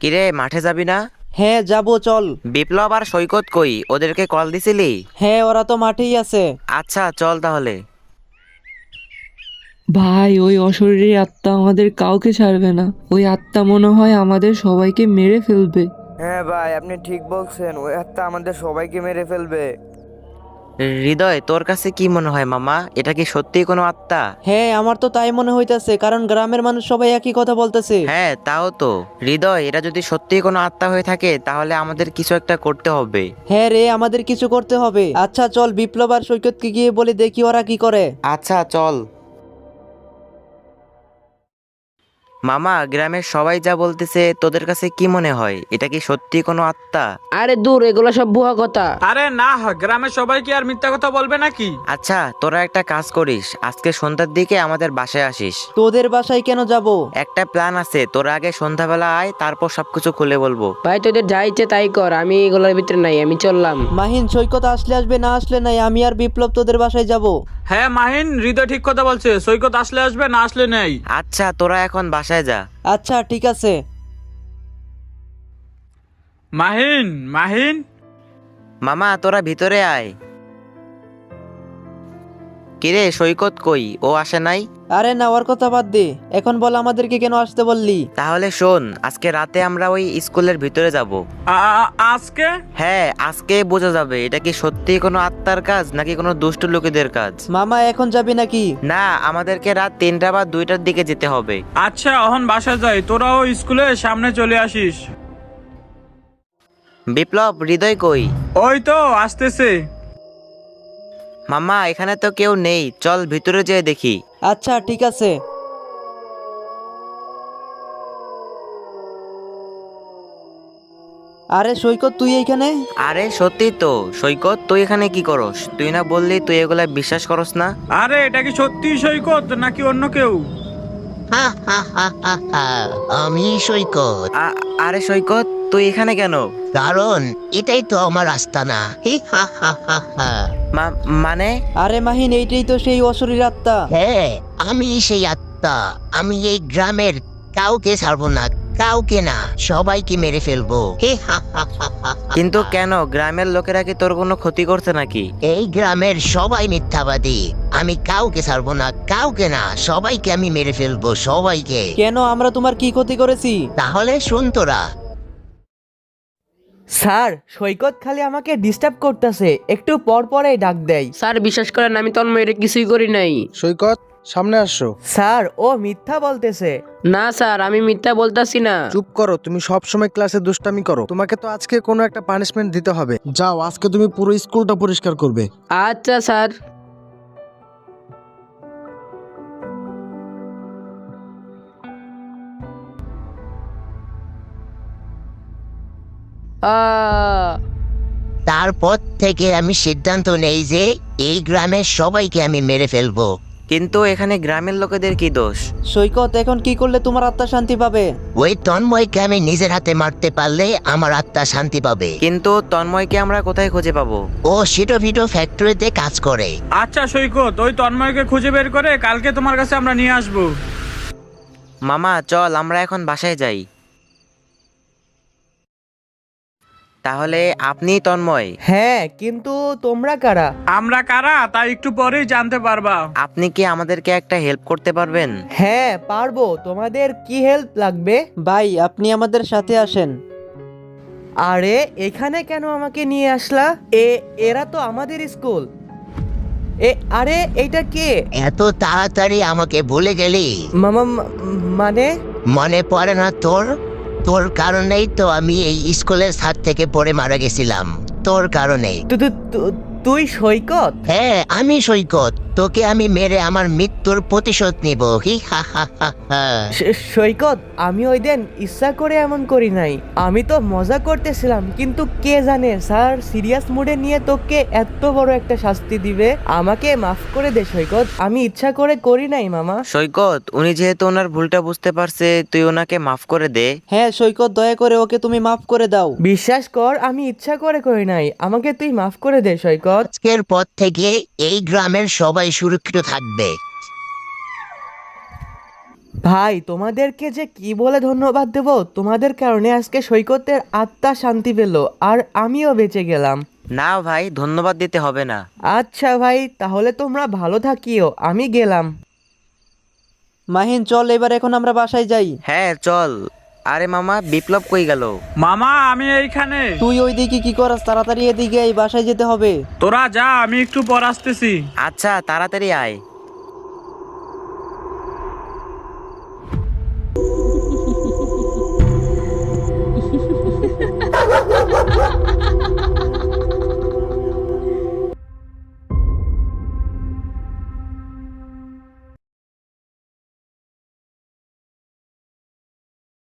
কিরে, মাঠে যাবি না? হ্যাঁ যাবো, চল। বিপ্লব আর সৈকত কই? ওদেরকে কল দিছিলি? হ্যাঁ, ওরা তো মাঠেই আছে। আচ্ছা, চল তাহলে। ভাই, ওই অশরীরী আত্মা আমাদের কাউকে ছাড়বে না। ওই আত্মা মনে হয় আমাদের সবাইকে মেরে ফেলবে। হ্যাঁ ভাই, আপনি ঠিক বলছেন, ওই আত্মা আমাদের সবাইকে মেরে ফেলবে। হৃদয়, তোর কাছে কি মনে হয় মামা? এটা কি সত্যিই কোনো আত্মা? হ্যাঁ, আমার তো তাই মনে হইতাছে, কারণ গ্রামের মানুষ সবাই একই কথা বলতেছে। হ্যাঁ, তাও তো। হৃদয়, এটা যদি সত্যিই কোনো আত্মা হয়ে থাকে তাহলে আমাদের কিছু একটা করতে হবে। হ্যাঁ রে, আমাদের কিছু করতে হবে। আচ্ছা চল, বিপ্লব আর সৈকতকে গিয়ে বলে দেখি ওরা কি করে। আচ্ছা, চল। মামা, গ্রামের সবাই যা বলতেছে, তোদের কাছে কি মনে হয়? এটা কি সত্যি কোনো আত্মা? আরে দূর, এগুলো সব ভুয়া কথা। আরে না, গ্রামের সবাই কি আর মিথ্যা কথা বলবে নাকি? আচ্ছা, তোরা একটা কাজ করিস, আজকে সন্ধ্যার দিকে আমাদের বাসায় আসিস। তোদের বাসায় কেন যাব? একটা প্ল্যান আছে, তোরা আগে সন্ধ্যাবেলা আয়, তারপর সবকিছু খুলে বলবো। ভাই তোদের যা ইচ্ছে তাই কর, আমি এগুলোর ভিতরে নাই, আমি চললাম। মাহিন, সৈকত আসলে আসবে, না আসলে নাই। আমি আর বিপ্লব তোদের বাসায় যাব। হ্যাঁ মাহিন, হৃদয় ঠিক কথা বলছে, সৈকত আসলে আসবে, না আসলে নেই। আচ্ছা, তোরা এখন বাসায় যা। আচ্ছা ঠিক আছে। মাহিন, মাহিন। মামা, তোরা ভিতরে আয়। কিরে, সৈকত কই? ও আসে নাই? আরে না, ওর কথা বাদ দে। এখন বল, আমাদেরকে কেন আসতে বললি? তাহলে শোন, আজকে রাতে আমরা ওই স্কুলের ভিতরে যাব। আজকে? হ্যাঁ, আজকে বোঝা যাবে এটা কি সত্যি কোনো আত্মার কাজ নাকি কোনো দুষ্ট লোকেদের কাজ। মামা, এখন যাবি নাকি? না, আমাদেরকে রাত 3টা বা 2টার দিকে যেতে হবে। আচ্ছা, এখন বাসা যাই, তোরাও স্কুলের সামনে চলে আসিস। বিপ্লব, হৃদয় কই? ওই তো আসতেছে। মামা, এখানে তো কেউ নেই, চল ভিতরে যেয়ে দেখি। আচ্ছা ঠিক আছে। আরে সৈকত, তুই এইখানে? আরে সত্যি তো। সৈকত, তুই এখানে কি করস? তুই না বললি তুই এগুলা বিশ্বাস করস না? আরে এটা কি সত্যি সৈকত নাকি অন্য কেউ? হা হা হা হা হা। আমি সৈকত। আরে সৈকত, তুই এখানে কেন? কারণ এটাই তো আমার আস্তানা। হি হা হা হা হা। মানে? আরে মাহিন, এইটাই তো সেই অশরীর আত্মা। হ্যাঁ, আমি সেই আত্মা। আমি এই গ্রামের কাউকে ছাড়বো না, কাউকে না, সবাইকে মেরে ফেলবো। হি হা হা হা হা হা। কিন্তু কেন? গ্রামের লোকেরা কি তোর কোনো ক্ষতি করছে নাকি? এই গ্রামের সবাই মিথ্যাবাদী। আমি কাউকে ছাড়বো না, কাউকে না, সবাইকে আমি মেরে ফেলবো, সবাইকে। কেন? আমরা তোমার কি ক্ষতি করেছি? তাহলে শুন তোরা। স্যার, সৈকত খালি আমাকে ডিস্টার্ব করতেছে, একটু পর পরেই ডাক দেয়। স্যার বিশ্বাস করেন, আমি তন্ময়ের কিছুই করি নাই। সৈকত, সামনে আসো। স্যার, ও মিথ্যা বলতেছে। না স্যার, আমি মিথ্যা বলতাছি না। চুপ করো, তুমি সব সময় ক্লাসে দুষ্টামি করো। তোমাকে তো আজকে কোনো একটা পানিশমেন্ট দিতে হবে। যাও, আজকে তুমি পুরো স্কুলটা পরিষ্কার করবে। আচ্ছা স্যার। তারপর থেকে আমি সিদ্ধান্ত নেই যে এই গ্রামের সবাইকে আমি মেরে ফেলবো। কিন্তু এখানে গ্রামের লোকেদের কি দোষ? সৈকত, এখন কি করলে তোমার আত্মা শান্তি পাবে? ওই তন্ময়কে আমি নিজের হাতে মারতে পারলে আমার আত্মা শান্তি পাবে। কিন্তু তন্ময়কে আমরা কোথায় খুঁজে পাবো? ও সিটো ভিটো ফ্যাক্টরিতে কাজ করে। আচ্ছা সৈকত, ওই তন্ময়কে খুঁজে বের করে কালকে তোমার কাছে আমরা নিয়ে আসবো। মামা, চল আমরা এখন বাসায় যাই। তাহলে আপনি তন্ময়? হ্যাঁ, কিন্তু তোমরা কারা? আমরা কারা তা একটু পরেই জানতে পারবা। আপনি কি আমাদেরকে একটা হেল্প করতে পারবেন? হ্যাঁ পারবো। তোমাদের কি হেল্প লাগবে? ভাই, আপনি আমাদের সাথে আসেন। আরে এখানে কেন আমাকে নিয়ে আসলা? এরা তো আমাদের স্কুল। আরে এইটা কে? এত তাড়াতাড়ি আমাকে ভুলে গেলি? মামা, মানে? মনে পড়ে না তোর? তোর কারণেই তো আমি এই স্কুলের ছাদ থেকে পড়ে মারা গেছিলাম, তোর কারণে। তুই সৈকত? হ্যাঁ, আমি সৈকত। তোকে আমি মেরে আমার মৃত্যুর প্রতিশোধ নিব। হি হা হা হা হা। সৈকত, আমি ওই দিন ইচ্ছা করে এমন করি নাই। আমি তো মজা করতেছিলাম, কিন্তু কে জানে স্যার সিরিয়াস মুডে নিয়ে তোকে এত বড় একটা শাস্তি দিবে। আমাকে মাফ করে দে সৈকত, আমি ইচ্ছা করে করি নাই মামা। সৈকত, উনি যেহেতু ওনার ভুলটা বুঝতে পারছে, তুই ওনাকে মাফ করে দে। হ্যাঁ সৈকত, দয়া করে ওকে তুমি মাফ করে দাও। বিশ্বাস কর, আমি ইচ্ছা করে করি নাই, আমাকে তুই মাফ করে দে সৈকত। আজকের পর থেকে এই গ্রামের সবাই সুরক্ষিত থাকবে। ভাই তোমাদেরকে যে কি বলে ধন্যবাদ দেব, তোমাদের কারণে আজকে সৈকতের আত্মা শান্তি পেল আর আমিও বেঁচে গেলাম। না ভাই, ধন্যবাদ দিতে হবে না। আচ্ছা ভাই, তাহলে তোমরা ভালো থাকিও, আমি গেলাম। মাহিন চল এবার এখন আমরা বাসায় যাই। হ্যাঁ চল। আরে মামা, বিপ্লব কই গেল? মামা আমি এইখানে। তুই ওইদিকে কি করাস? তাড়াতাড়ি এদিকে এই বাসায় যেতে হবে। তোরা যা, আমি একটু পর আসতেছি। আচ্ছা তাড়াতাড়ি আয়।